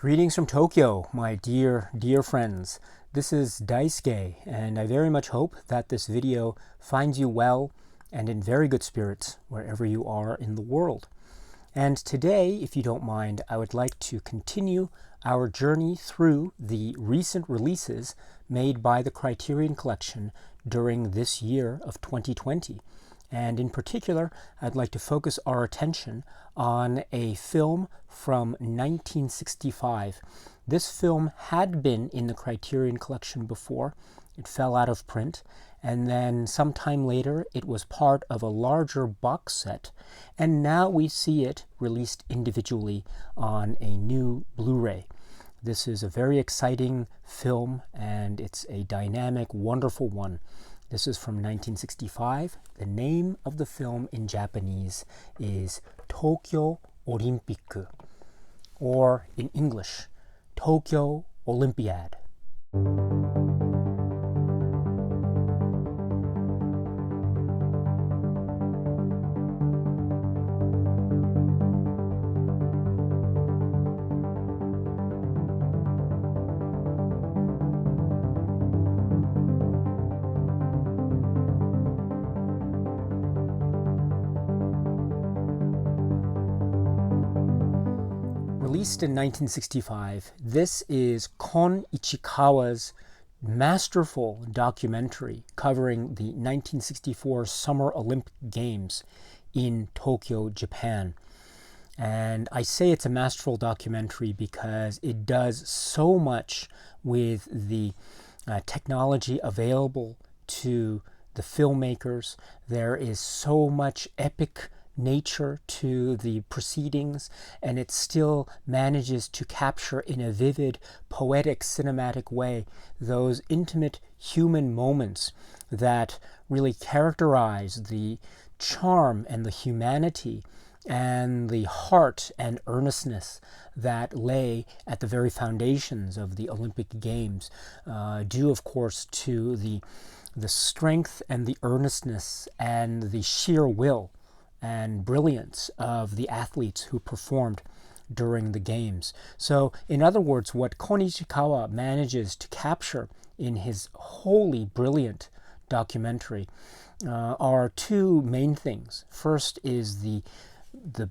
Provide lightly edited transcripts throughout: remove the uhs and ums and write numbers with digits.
Greetings from Tokyo, my dear friends. This is Daisuke, and I very much hope that this video finds you well and in very good spirits wherever you are in the world. And today, if you don't mind, I would like to continue our journey through the recent releases made by the Criterion Collection during this year of 2020. And in particular, I'd like to focus our attention on a film from 1965. This film had been in the Criterion Collection before. It fell out of print, and then sometime later it was part of a larger box set, and now we see it released individually on a new Blu-ray. This is a very exciting film, and it's a dynamic, wonderful one. This is from 1965. The name of the film in Japanese is Tokyo Olympic, or in English, Tokyo Olympiad. Released in 1965, this is Kon Ichikawa's masterful documentary covering the 1964 Summer Olympic Games in Tokyo, Japan. And I say it's a masterful documentary because it does so much with the technology available to the filmmakers. There is so much epic nature to the proceedings, and it still manages to capture in a vivid, poetic, cinematic way those intimate human moments that really characterize the charm and the humanity and the heart and earnestness that lay at the very foundations of the Olympic Games, due of course to the strength and the earnestness and the sheer will and brilliance of the athletes who performed during the games. So, in other words, what Kon Ichikawa manages to capture in his wholly brilliant documentary are two main things. First is the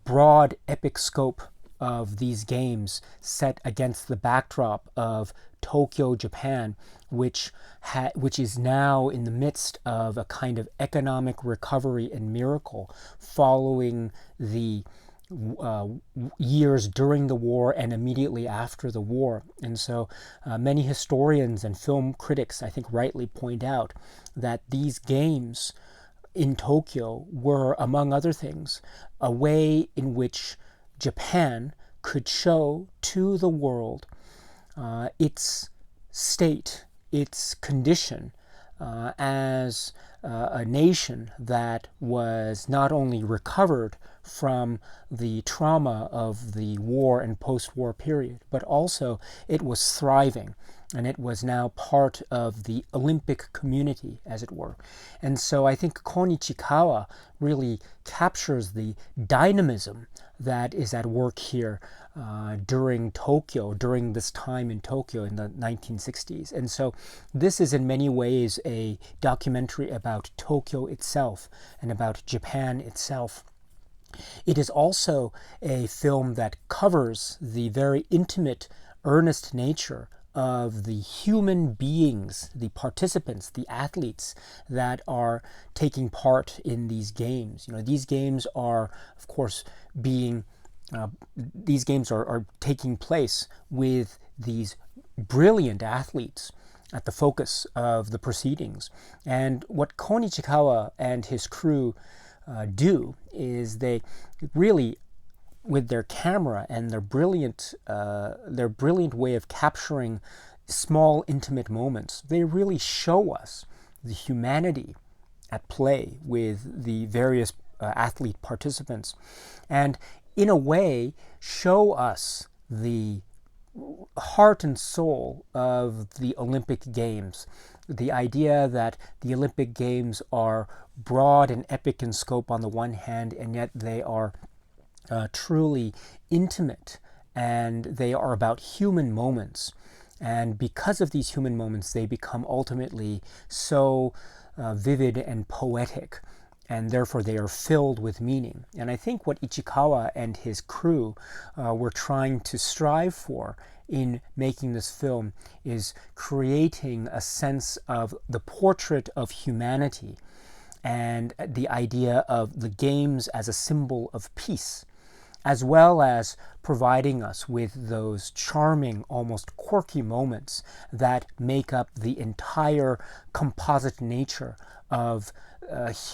broad epic scope of these games set against the backdrop of Tokyo, Japan, which is now in the midst of a kind of economic recovery and miracle following the years during the war and immediately after the war. And so many historians and film critics, I think, rightly point out that these games in Tokyo were, among other things, a way in which Japan could show to the world its state, its condition as a nation that was not only recovered from the trauma of the war and post-war period, but also it was thriving, and it was now part of the Olympic community, as it were. And so I think Kon Ichikawa really captures the dynamism that is at work here during this time in Tokyo in the 1960s. And so this is in many ways a documentary about Tokyo itself and about Japan itself. It is also a film that covers the very intimate, earnest nature of the human beings, the participants, the athletes that are taking part in these games. You know, these games are, of course, are taking place with these brilliant athletes at the focus of the proceedings. And what Kon Ichikawa and his crew do is they really, with their camera and their brilliant way of capturing small, intimate moments, they really show us the humanity at play with the various athlete participants, and in a way show us the heart and soul of the Olympic Games. The idea that the Olympic Games are broad and epic in scope on the one hand, and yet they are truly intimate and they are about human moments. And because of these human moments, they become ultimately so vivid and poetic, and therefore they are filled with meaning. And I think what Ichikawa and his crew were trying to strive for in making this film is creating a sense of the portrait of humanity and the idea of the games as a symbol of peace, as well as providing us with those charming, almost quirky moments that make up the entire composite nature of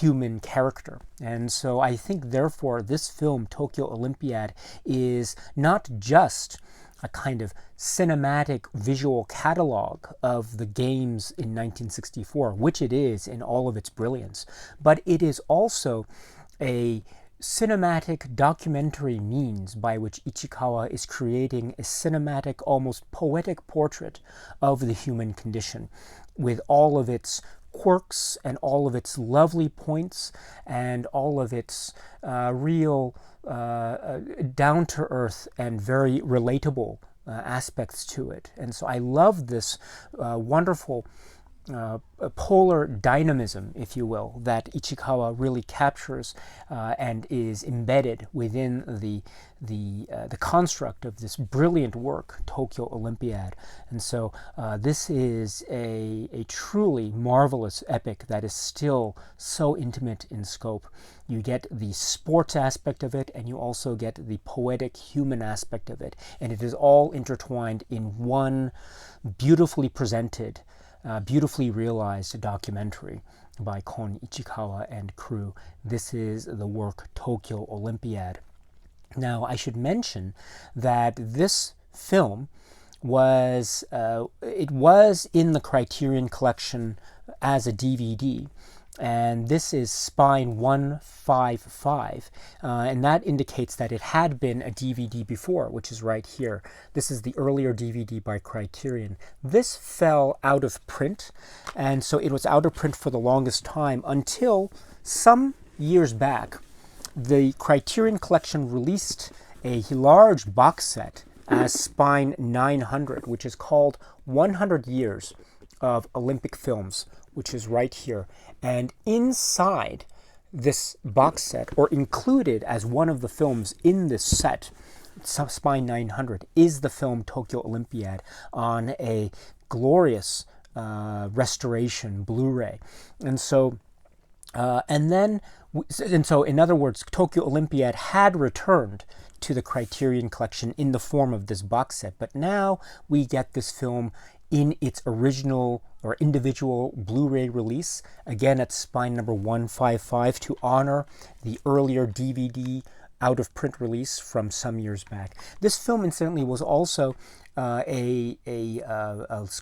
human character. And so I think, therefore, this film, Tokyo Olympiad, is not just a kind of cinematic visual catalog of the games in 1964, which it is in all of its brilliance, but it is also a cinematic documentary means by which Ichikawa is creating a cinematic, almost poetic portrait of the human condition, with all of its quirks and all of its lovely points and all of its real down-to-earth and very relatable aspects to it. And so I love this wonderful polar dynamism, if you will, that Ichikawa really captures and is embedded within the construct of this brilliant work, Tokyo Olympiad. And so this is a truly marvelous epic that is still so intimate in scope. You get the sports aspect of it, and you also get the poetic human aspect of it, and it is all intertwined in one beautifully presented, beautifully realized documentary by Kon Ichikawa and crew. This is the work Tokyo Olympiad. Now, I should mention that this film was in the Criterion collection as a DVD. And this is Spine 155, and that indicates that it had been a DVD before, which is right here. This is the earlier DVD by Criterion. This fell out of print, and so it was out of print for the longest time until some years back. The Criterion collection released a large box set as Spine 900, which is called 100 Years of Olympic Films, which is right here. And inside this box set, or included as one of the films in this set, Spine 900, is the film Tokyo Olympiad on a glorious restoration Blu-ray. And so in other words, Tokyo Olympiad had returned to the Criterion collection in the form of this box set, but now we get this film in its original or individual Blu-ray release, again at Spine number 155, to honor the earlier DVD out-of-print release from some years back. This film, incidentally, was also a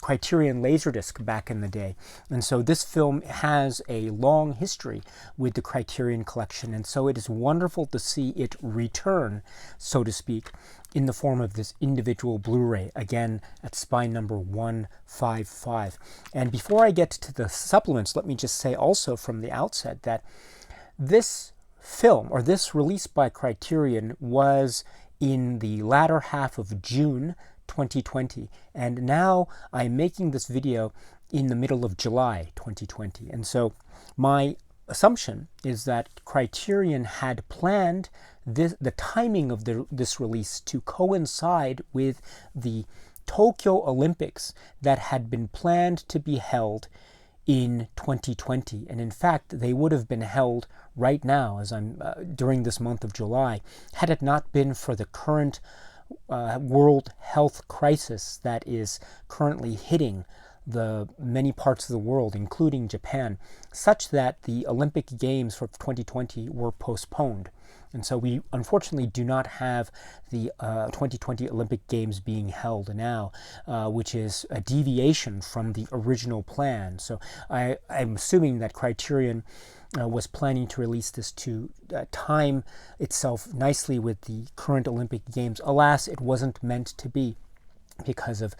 Criterion Laserdisc back in the day. And so this film has a long history with the Criterion collection, and so it is wonderful to see it return, so to speak, in the form of this individual Blu-ray, again at Spine number 155. And before I get to the supplements, let me just say also from the outset that this film, or this release by Criterion, was in the latter half of June 2020, and now I'm making this video in the middle of July 2020. And so my assumption is that Criterion had planned the timing of this release to coincide with the Tokyo Olympics that had been planned to be held in 2020. And in fact, they would have been held right now, as I'm during this month of July, had it not been for the current world health crisis that is currently hitting the many parts of the world, including Japan, such that the Olympic Games for 2020 were postponed. And so we unfortunately do not have the 2020 Olympic Games being held now, which is a deviation from the original plan. So I'm assuming that Criterion was planning to release this to time itself nicely with the current Olympic Games. Alas, it wasn't meant to be, because of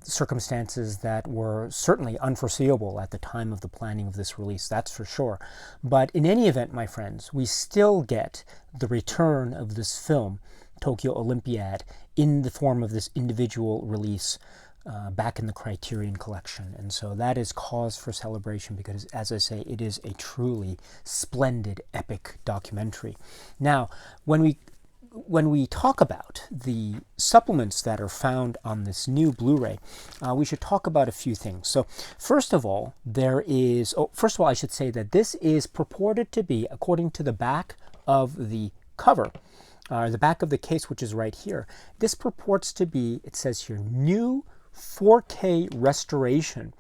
circumstances that were certainly unforeseeable at the time of the planning of this release, that's for sure. But in any event, my friends, we still get the return of this film, Tokyo Olympiad, in the form of this individual release back in the Criterion collection. And so that is cause for celebration because, as I say, it is a truly splendid, epic documentary. Now, when we talk about the supplements that are found on this new Blu-ray, we should talk about a few things. So first of all, I should say that this is purported to be, according to the back of the cover, the back of the case, which is right here, this purports to be, it says here, new 4K restoration,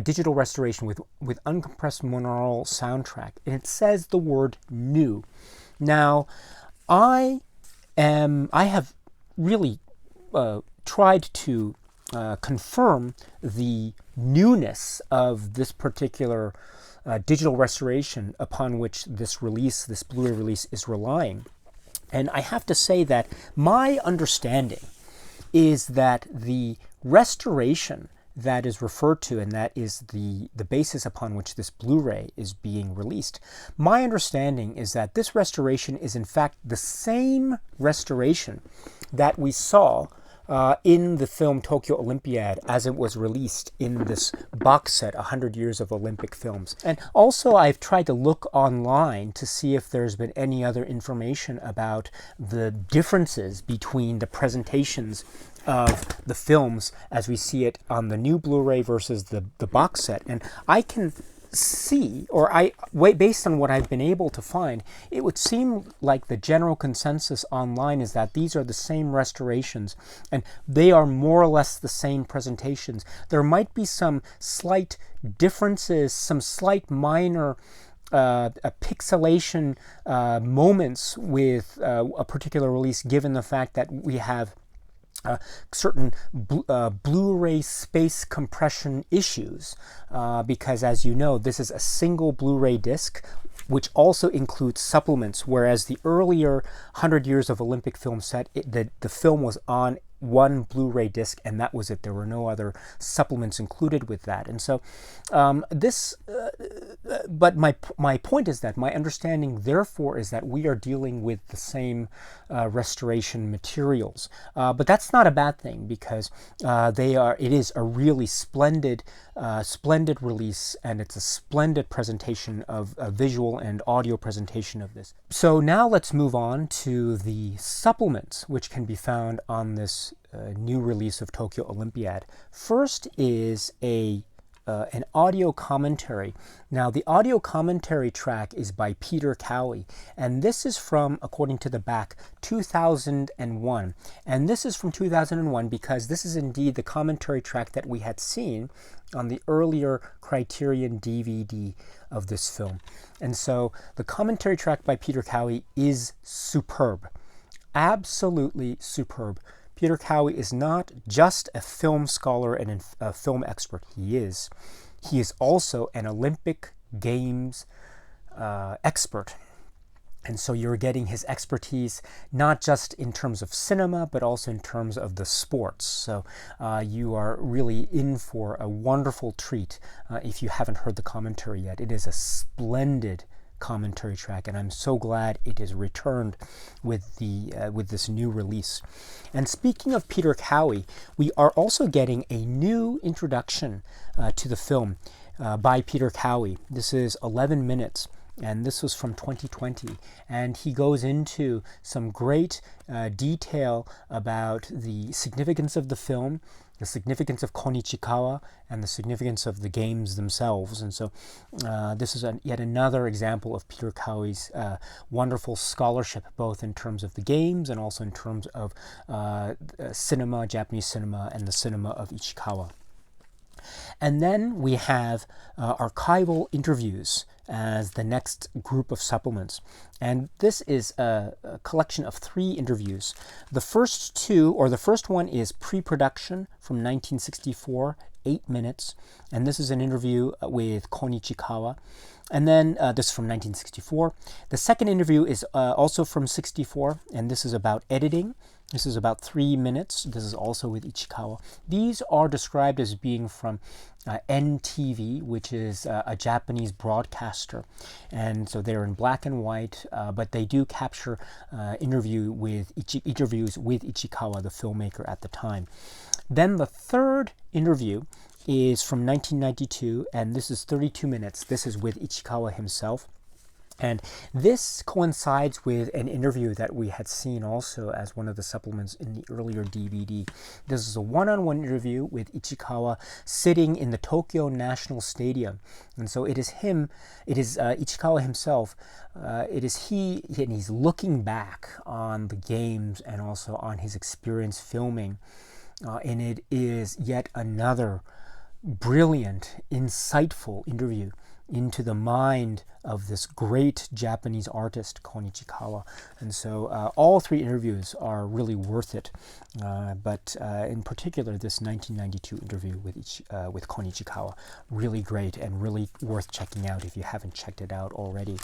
digital restoration with uncompressed monaural soundtrack. And it says the word new. Now, I have really tried to confirm the newness of this particular digital restoration upon which this Blu-ray release is relying. And I have to say that my understanding is that the restoration that is referred to, and that is the basis upon which this Blu-ray is being released. My understanding is that this restoration is in fact the same restoration that we saw in the film Tokyo Olympiad as it was released in this box set, 100 Years of Olympic Films. And also I've tried to look online to see if there's been any other information about the differences between the presentations of the films as we see it on the new Blu-ray versus the box set. And I can see, based on what I've been able to find, it would seem like the general consensus online is that these are the same restorations and they are more or less the same presentations. There might be some slight differences, some slight minor pixelation moments with a particular release, given the fact that we have certain Blu-ray space compression issues, because as you know, this is a single Blu-ray disc which also includes supplements, whereas the earlier 100 Years of Olympic Film set, the film was on one Blu-ray disc and that was it. There were no other supplements included with that. And so but my point is that my understanding therefore is that we are dealing with the same restoration materials. But that's not a bad thing because it is a really splendid release, and it's a splendid presentation of a visual and audio presentation of this. So now let's move on to the supplements which can be found on this new release of Tokyo Olympiad. First is an audio commentary. Now, the audio commentary track is by Peter Cowie, and this is from, according to the back, 2001. And this is from 2001 because this is indeed the commentary track that we had seen on the earlier Criterion DVD of this film. And so the commentary track by Peter Cowie is superb, absolutely superb. Peter Cowie is not just a film scholar and a film expert. He is also an Olympic Games expert. And so you're getting his expertise not just in terms of cinema, but also in terms of the sports. So you are really in for a wonderful treat if you haven't heard the commentary yet. It is a splendid commentary track, and I'm so glad it is returned with this new release. And speaking of Peter Cowie, we are also getting a new introduction to the film by Peter Cowie. This is 11 minutes, and this was from 2020, and he goes into some great detail about the significance of the film, the significance of Kon Ichikawa, and the significance of the games themselves. And so this is yet another example of Peter Cowie's wonderful scholarship, both in terms of the games and also in terms of cinema, Japanese cinema, and the cinema of Ichikawa. And then we have archival interviews as the next group of supplements. And this is a collection of 3 interviews. The first one is Pre-Production from 1964, 8 minutes. And this is an interview with Kon Ichikawa. And then this is from 1964. The second interview is also from 64, and this is about editing. This is about 3 minutes. This is also with Ichikawa. These are described as being from NTV, which is a Japanese broadcaster. And so they're in black and white, but they do capture interviews with Ichikawa, the filmmaker at the time. Then the third interview is from 1992, and this is 32 minutes. This is with Ichikawa himself. And this coincides with an interview that we had seen also as one of the supplements in the earlier DVD. This is a one-on-one interview with Ichikawa sitting in the Tokyo National Stadium. And so it is Ichikawa himself, and he's looking back on the games and also on his experience filming. And it is yet another brilliant, insightful interview into the mind of this great Japanese artist, Kon Ichikawa. And so all three interviews are really worth it. But in particular, this 1992 interview with Kon Ichikawa, really great and really worth checking out if you haven't checked it out already.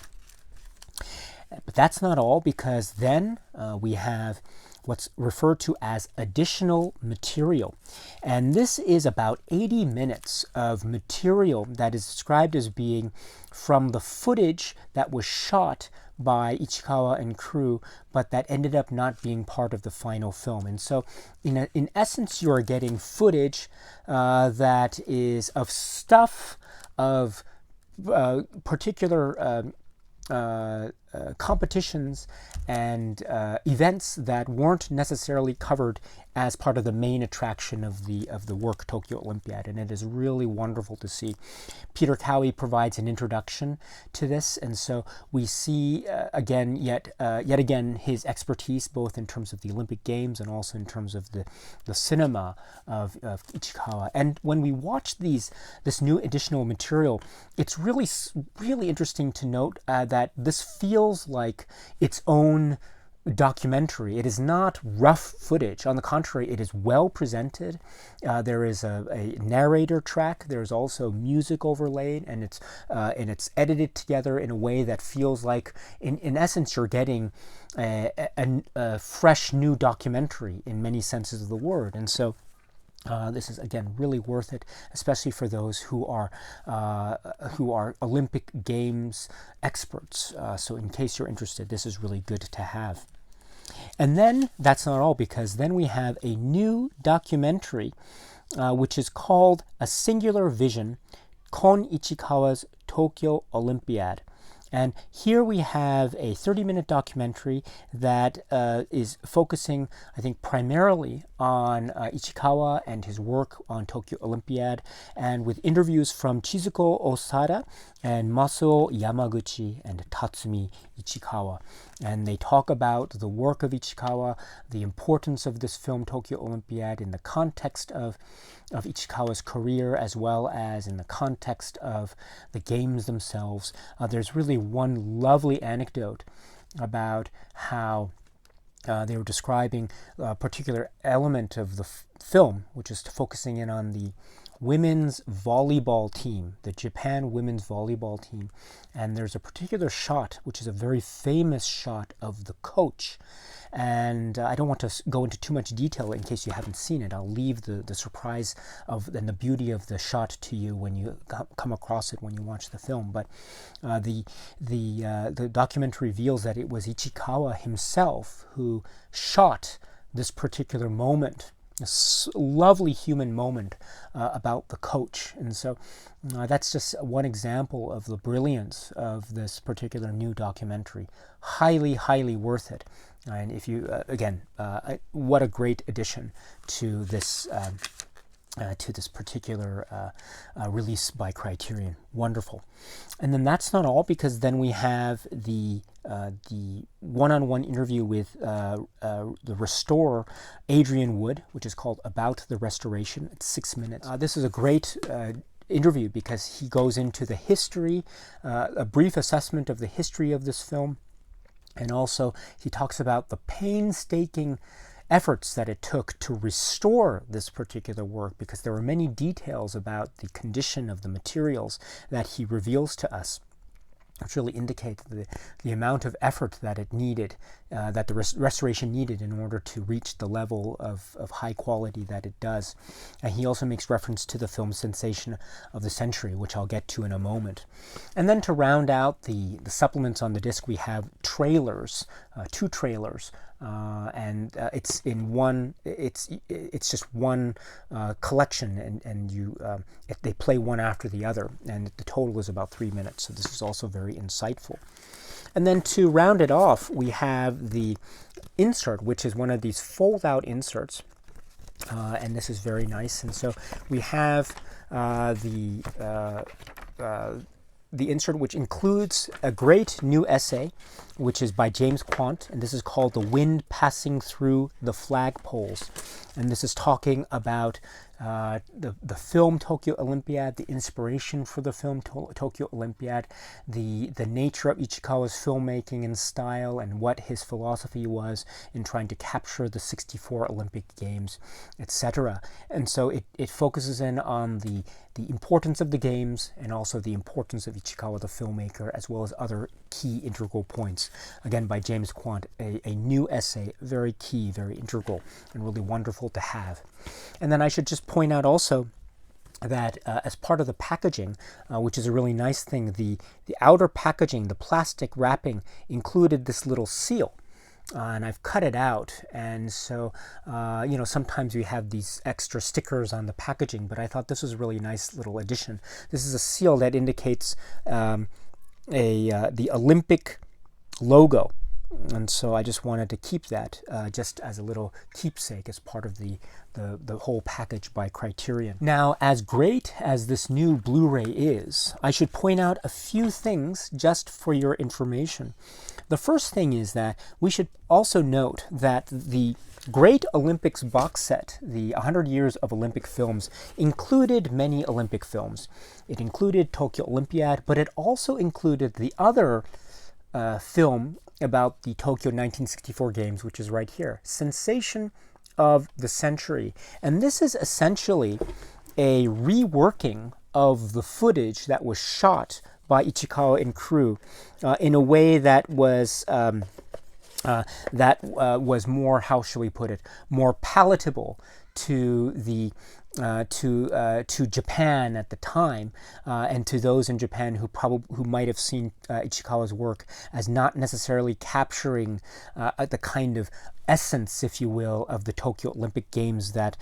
But that's not all, because then we have what's referred to as additional material. And this is about 80 minutes of material that is described as being from the footage that was shot by Ichikawa and crew, but that ended up not being part of the final film. And so in essence, you are getting footage that is of stuff, of particular competitions and events that weren't necessarily covered as part of the main attraction of the work, Tokyo Olympiad, and it is really wonderful to see. Peter Cowie provides an introduction to this, and so we see yet again his expertise, both in terms of the Olympic Games and also in terms of the cinema of Ichikawa. And when we watch this new additional material, it's really interesting to note that this feels like its own documentary. It is not rough footage. On the contrary, it is well presented. There is a narrator track. There's also music overlaid, and it's edited together in a way that feels like, in essence, you're getting a fresh new documentary in many senses of the word. And so this is, again, really worth it, especially for those who are Olympic Games experts. So in case you're interested, this is really good to have. And then that's not all, because then we have a new documentary which is called A Singular Vision, Kon Ichikawa's Tokyo Olympiad. And here we have a 30-minute documentary that is focusing, I think, primarily on Ichikawa and his work on Tokyo Olympiad, and with interviews from Chizuko Osada and Masuo Yamaguchi and Tatsumi Ichikawa. And they talk about the work of Ichikawa, the importance of this film, Tokyo Olympiad, in the context of Ichikawa's career, as well as in the context of the games themselves. There's really one lovely anecdote about how they were describing a particular element of the film, which is focusing in on the women's volleyball team, the Japan women's volleyball team. And there's a particular shot, which is a very famous shot of the coach. And I don't want to go into too much detail in case you haven't seen it. I'll leave the surprise and the beauty of the shot to you when you come across it when you watch the film. But the documentary reveals that it was Ichikawa himself who shot this particular moment, this lovely human moment about the coach. And so that's just one example of the brilliance of this particular new documentary. Highly, highly worth it. And if you, what a great addition to this particular release by Criterion. Wonderful. And then that's not all, because then we have the one-on-one interview with the restorer Adrian Wood, which is called About the Restoration. It's 6 minutes. This is a great interview because he goes into the history, a brief assessment of the history of this film, and also he talks about the painstaking efforts that it took to restore this particular work, because there were many details about the condition of the materials that he reveals to us, which really indicate the amount of effort that it needed that the restoration needed in order to reach the level of high quality that it does. And he also makes reference to the film Sensation of the Century, which I'll get to in a moment. And then to round out the supplements on the disc, we have trailers, 2 trailers. It's in one. It's just one collection, and they play one after the other, and the total is about 3 minutes. So this is also very insightful. And then to round it off, we have the insert, which is one of these fold-out inserts, and this is very nice. And so we have the insert, which includes a great new essay, which is by Jamese Quandt, and this is called "The Wind Passing Through the Flagpoles." And this is talking about the film Tokyo Olympiad, the inspiration for the film Tokyo Olympiad, the nature of Ichikawa's filmmaking and style, and what his philosophy was in trying to capture the 64 Olympic Games, etc. And so it focuses in on the importance of the games and also the importance of Ichikawa the filmmaker, as well as other key integral points. Again, by Jamese Quandt, a new essay, very key, very integral, and really wonderful to have. And then I should just point out also that as part of the packaging, which is a really nice thing, the outer packaging, the plastic wrapping, included this little seal. And I've cut it out, and so sometimes we have these extra stickers on the packaging, but I thought this was a really nice little addition. This is a seal that indicates the Olympic logo, and so I just wanted to keep that just as a little keepsake as part of the whole package by Criterion. Now, as great as this new Blu-ray is, I should point out a few things just for your information. The first thing is that we should also note that the Great Olympics box set, the 100 Years of Olympic Films, included many Olympic films. It included Tokyo Olympiad, but it also included the other film about the Tokyo 1964 Games, which is right here, Sensation of the Century. And this is essentially a reworking of the footage that was shot by Ichikawa and crew in a way that was more, how shall we put it, more palatable to the to Japan at the time, and to those in Japan who might have seen Ichikawa's work as not necessarily capturing the kind of essence, if you will, of the Tokyo Olympic Games that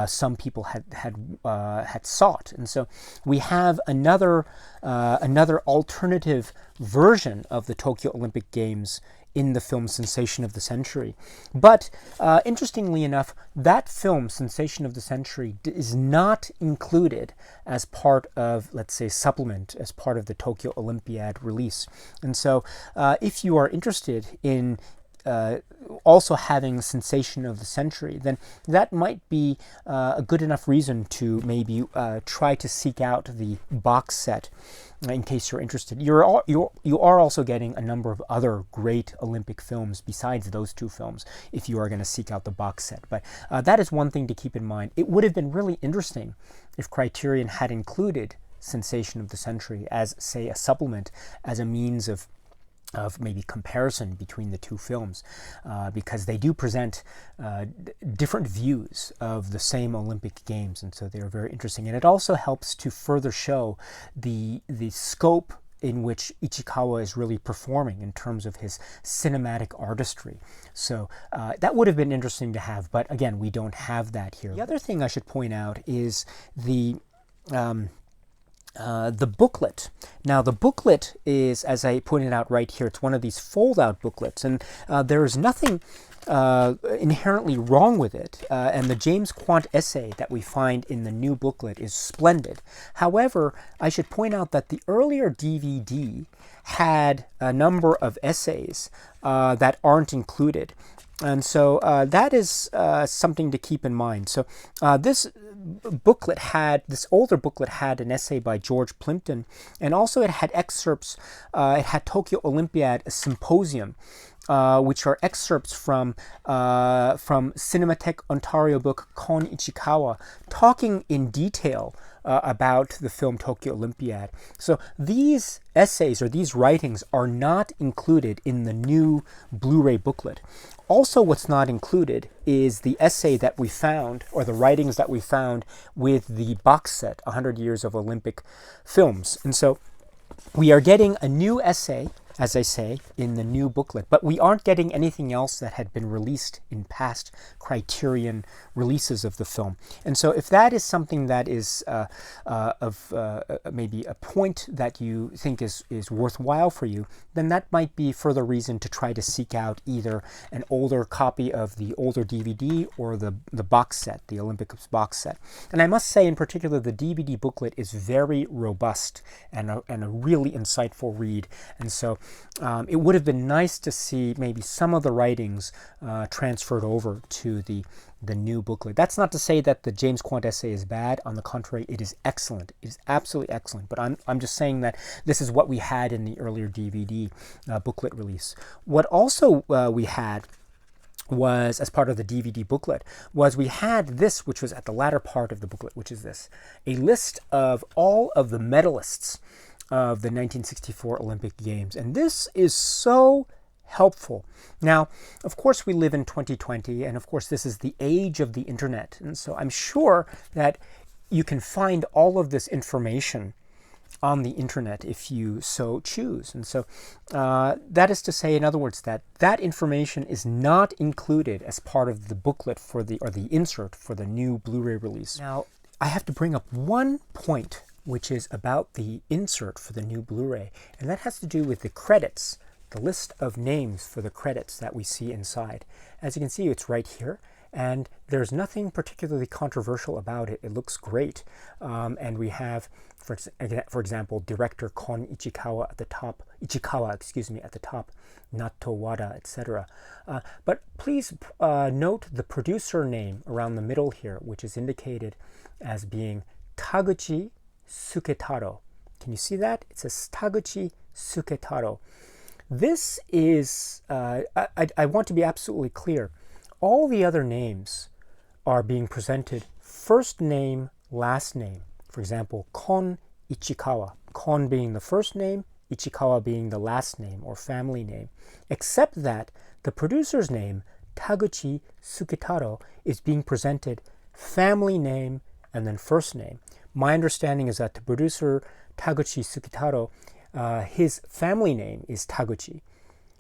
some people had sought. And so we have another alternative version of the Tokyo Olympic Games in the film Sensation of the Century. But interestingly enough, that film, Sensation of the Century, is not included as part of, let's say, supplement, as part of the Tokyo Olympiad release. And so if you are interested in also having Sensation of the Century, then that might be a good enough reason to maybe try to seek out the box set in case you're interested. You are also getting a number of other great Olympic films besides those 2 films if you are going to seek out the box set. But that is one thing to keep in mind. It would have been really interesting if Criterion had included Sensation of the Century as, say, a supplement, as a means of maybe comparison between the 2 films, because they do present different views of the same Olympic Games, and so they're very interesting. And it also helps to further show the scope in which Ichikawa is really performing in terms of his cinematic artistry. So that would have been interesting to have, but again, we don't have that here. The other thing I should point out is the booklet. Now, the booklet is, as I pointed out right here, it's one of these fold-out booklets, and there is nothing inherently wrong with it, and the Jamese Quandt essay that we find in the new booklet is splendid. However, I should point out that the earlier DVD had a number of essays that aren't included. And so that is something to keep in mind. So this older booklet had an essay by George Plimpton, and also it had excerpts. It had Tokyo Olympiad, a symposium, which are excerpts from Cinematheque Ontario book Kon Ichikawa, talking in detail about the film Tokyo Olympiad. So these essays or these writings are not included in the new Blu-ray booklet. Also, what's not included is the essay that we found, or the writings that we found with the box set, 100 Years of Olympic Films. And so we are getting a new essay, as I say, in the new booklet, but we aren't getting anything else that had been released in past Criterion releases of the film. And so if that is something that is maybe a point that you think is worthwhile for you, then that might be further reason to try to seek out either an older copy of the older DVD or the box set, the Olympics box set. And I must say in particular, the DVD booklet is very robust and a really insightful read. And so it would have been nice to see maybe some of the writings transferred over to the new booklet. That's not to say that the James Quandt essay is bad. On the contrary, it is excellent. It is absolutely excellent. But I'm just saying that this is what we had in the earlier DVD booklet release. What also we had was, as part of the DVD booklet, was we had this, which was at the latter part of the booklet, which is this, a list of all of the medalists of the 1964 Olympic Games. And this is so helpful. Now, of course, we live in 2020, and of course, this is the age of the internet. And so I'm sure that you can find all of this information on the internet if you so choose. And so that is to say, in other words, that information is not included as part of the booklet or the insert for the new Blu-ray release. Now, I have to bring up one point, which is about the insert for the new Blu-ray, and that has to do with the credits, the list of names for the credits that we see inside. As you can see, it's right here, and there's nothing particularly controversial about it. It looks great, and we have, for example, director Kon Ichikawa at the top, at the top, Nato Wada, etc. But please note the producer name around the middle here, which is indicated as being Taguchi Suketaro. Can you see that? It says Taguchi Suketaro. This is, I want to be absolutely clear. All the other names are being presented first name, last name. For example, Kon Ichikawa. Kon being the first name, Ichikawa being the last name or family name. Except that the producer's name, Taguchi Suketaro, is being presented family name and then first name. My understanding is that the producer, Taguchi Suketaro, his family name is Taguchi.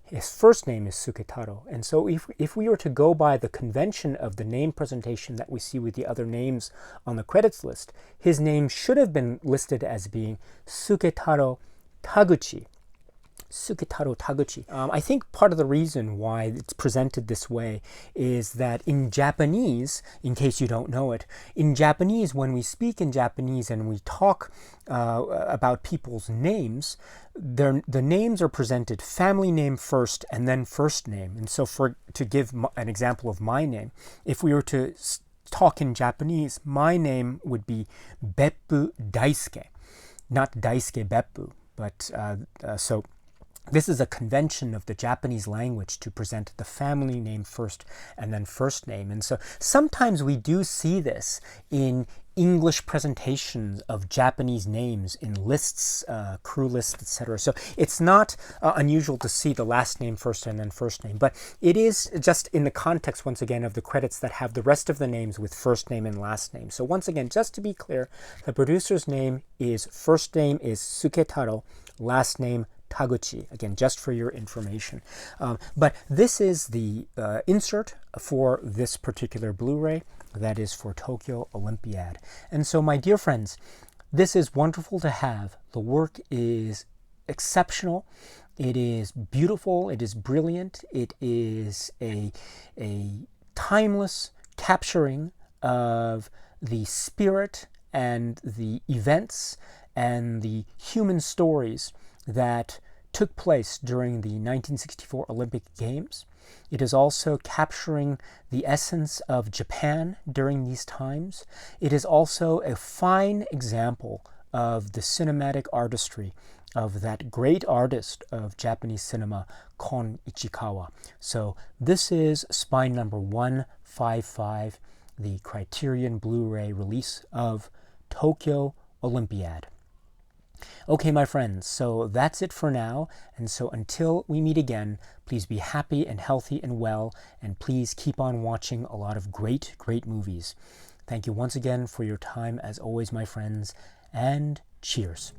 His first name is Suketaro. And so if we were to go by the convention of the name presentation that we see with the other names on the credits list, his name should have been listed as being Suketaro Taguchi. Suketaro Taguchi. I think part of the reason why it's presented this way is that in Japanese, in case you don't know it, in Japanese, when we speak in Japanese and we talk about people's names, the names are presented family name first and then first name. And so to give an example of my name, if we were to talk in Japanese, my name would be Beppu Daisuke, not Daisuke Beppu, but so this is a convention of the Japanese language to present the family name first and then first name. And so sometimes we do see this in English presentations of Japanese names in lists, crew lists, etc. So it's not unusual to see the last name first and then first name, but it is just in the context, once again, of the credits that have the rest of the names with first name and last name. So once again, just to be clear, the producer's name is, first name is Suketaro, last name Taguchi, again, just for your information. But this is the insert for this particular Blu-ray, that is for Tokyo Olympiad. And so, my dear friends, this is wonderful to have. The work is exceptional. It is beautiful. It is brilliant. It is a timeless capturing of the spirit and the events and the human stories that took place during the 1964 Olympic Games. It is also capturing the essence of Japan during these times. It is also a fine example of the cinematic artistry of that great artist of Japanese cinema, Kon Ichikawa. So this is spine number 155, the Criterion Blu-ray release of Tokyo Olympiad. Okay, my friends, so that's it for now. And so until we meet again, please be happy and healthy and well, and please keep on watching a lot of great, great movies. Thank you once again for your time, as always, my friends, and cheers.